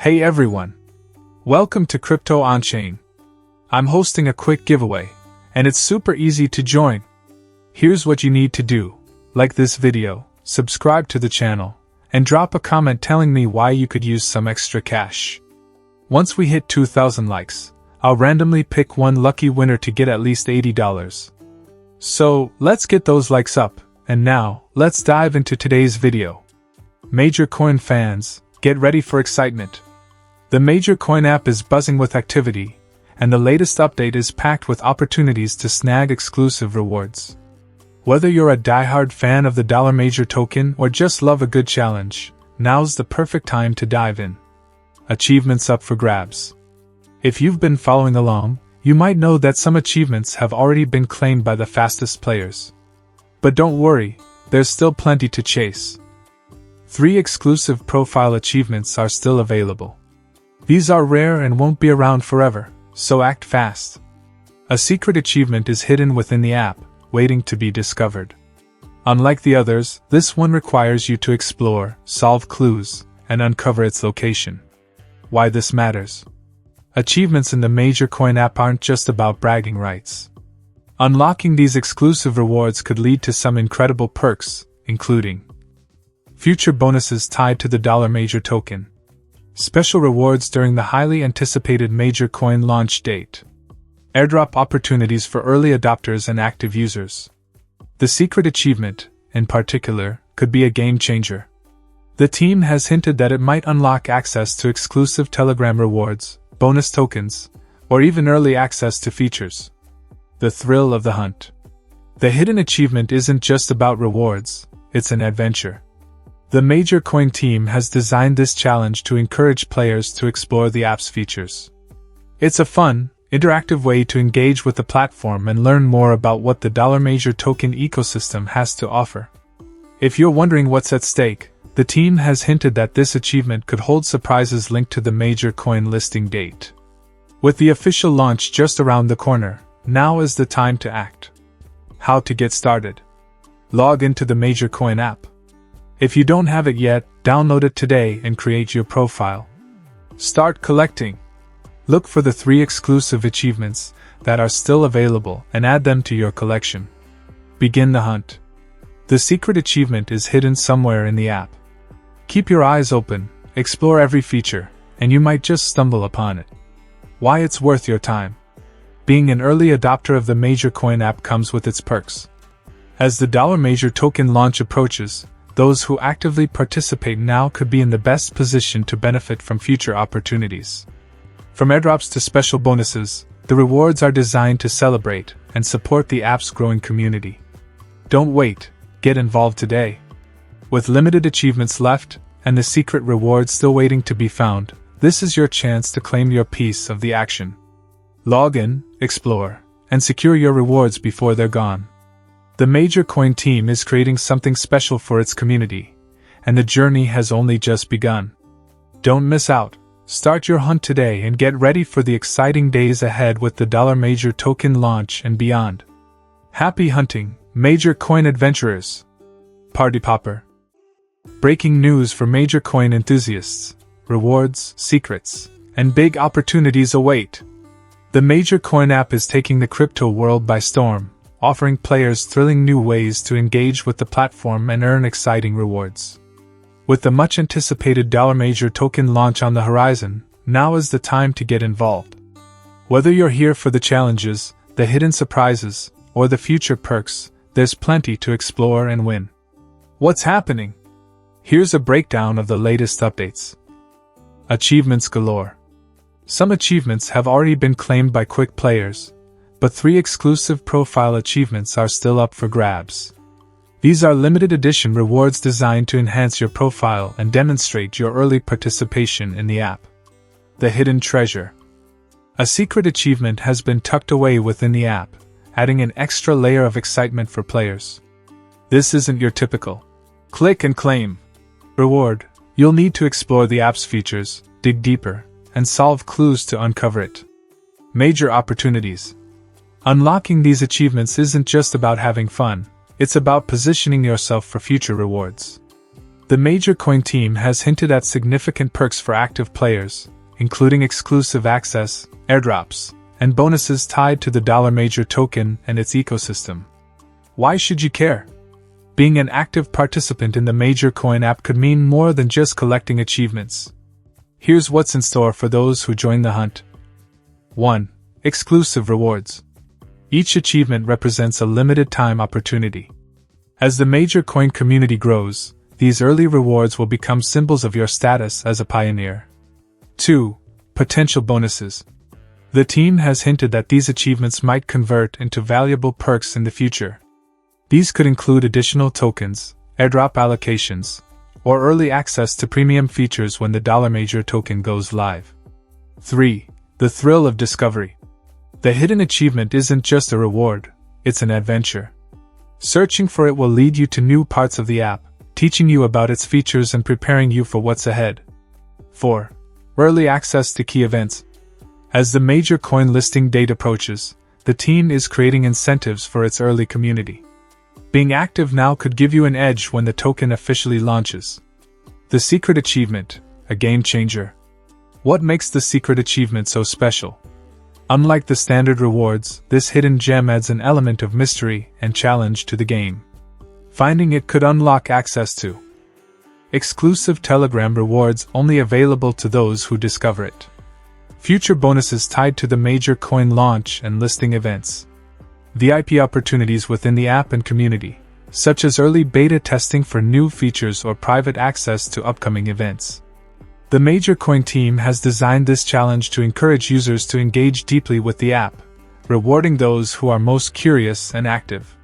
Hey everyone! Welcome to Crypto OnChain. I'm hosting a quick giveaway, and it's super easy to join. Here's what you need to do. Like this video, subscribe to the channel, and drop a comment telling me why you could use some extra cash. Once we hit 2,000 likes, I'll randomly pick one lucky winner to get at least $80. So, let's get those likes up, and now, let's dive into today's video. Major Coin fans, get ready for excitement. The Major Coin app is buzzing with activity, and the latest update is packed with opportunities to snag exclusive rewards. Whether you're a diehard fan of the Major token or just love a good challenge, now's the perfect time to dive in. Achievements up for grabs. If you've been following along, you might know that some achievements have already been claimed by the fastest players. But don't worry, there's still plenty to chase. 3 exclusive profile achievements are still available. These are rare and won't be around forever, so act fast. A secret achievement is hidden within the app, waiting to be discovered. Unlike the others, this one requires you to explore, solve clues, and uncover its location. Why this matters? Achievements in the Major Coin app aren't just about bragging rights. Unlocking these exclusive rewards could lead to some incredible perks, including future bonuses tied to the Major token, special rewards during the highly anticipated Major Coin launch date, airdrop opportunities for early adopters and active users. The secret achievement, in particular, could be a game changer. The team has hinted that it might unlock access to exclusive Telegram rewards, bonus tokens, or even early access to features. The thrill of the hunt. The hidden achievement isn't just about rewards, it's an adventure. The Major Coin team has designed this challenge to encourage players to explore the app's features. It's a fun, interactive way to engage with the platform and learn more about what the Major token ecosystem has to offer. If you're wondering what's at stake, the team has hinted that this achievement could hold surprises linked to the Major Coin listing date. With the official launch just around the corner, now is the time to act. How to get started? Log into the Major Coin app. If you don't have it yet, download it today and create your profile. Start collecting. Look for the 3 exclusive achievements that are still available and add them to your collection. Begin the hunt. The secret achievement is hidden somewhere in the app. Keep your eyes open, explore every feature, and you might just stumble upon it. Why it's worth your time. Being an early adopter of the Major Coin app comes with its perks. As the Major token launch approaches, those who actively participate now could be in the best position to benefit from future opportunities. From airdrops to special bonuses, the rewards are designed to celebrate and support the app's growing community. Don't wait, get involved today. With limited achievements left, and the secret rewards still waiting to be found, this is your chance to claim your piece of the action. Log in, explore, and secure your rewards before they're gone. The Major Coin team is creating something special for its community, and the journey has only just begun. Don't miss out. Start your hunt today and get ready for the exciting days ahead with the Major token launch and beyond. Happy hunting, Major Coin adventurers! Party Popper. Breaking news for Major Coin enthusiasts. Rewards, secrets, and big opportunities await. The Major Coin app is taking the crypto world by storm, offering players thrilling new ways to engage with the platform and earn exciting rewards. With the much-anticipated Major token launch on the horizon, now is the time to get involved. Whether you're here for the challenges, the hidden surprises, or the future perks, there's plenty to explore and win. What's happening? Here's a breakdown of the latest updates. Achievements galore. Some achievements have already been claimed by quick players, but 3 exclusive profile achievements are still up for grabs. These are limited edition rewards designed to enhance your profile and demonstrate your early participation in the app. The hidden treasure. A secret achievement has been tucked away within the app, adding an extra layer of excitement for players. This isn't your typical click and claim reward. You'll need to explore the app's features, dig deeper, and solve clues to uncover it. Major opportunities. Unlocking these achievements isn't just about having fun, it's about positioning yourself for future rewards. The Major Coin team has hinted at significant perks for active players, including exclusive access, airdrops, and bonuses tied to the Dollar Major token and its ecosystem. Why should you care? Being an active participant in the Major Coin app could mean more than just collecting achievements. Here's what's in store for those who join the hunt. 1. Exclusive rewards. Each achievement represents a limited time opportunity. As the Major Coin community grows, these early rewards will become symbols of your status as a pioneer. 2. Potential bonuses. The team has hinted that these achievements might convert into valuable perks in the future. These could include additional tokens, airdrop allocations, or early access to premium features when the Dollar Major token goes live. 3. The thrill of discovery. The hidden achievement isn't just a reward, it's an adventure. Searching for it will lead you to new parts of the app, teaching you about its features and preparing you for what's ahead. 4. Early access to key events. As the Major Coin listing date approaches, the team is creating incentives for its early community. Being active now could give you an edge when the token officially launches. The secret achievement, a game changer. What makes the secret achievement so special? Unlike the standard rewards, this hidden gem adds an element of mystery and challenge to the game. Finding it could unlock access to exclusive Telegram rewards only available to those who discover it. Future bonuses tied to the Major Coin launch and listing events. VIP opportunities within the app and community, such as early beta testing for new features or private access to upcoming events. The Major Coin team has designed this challenge to encourage users to engage deeply with the app, rewarding those who are most curious and active.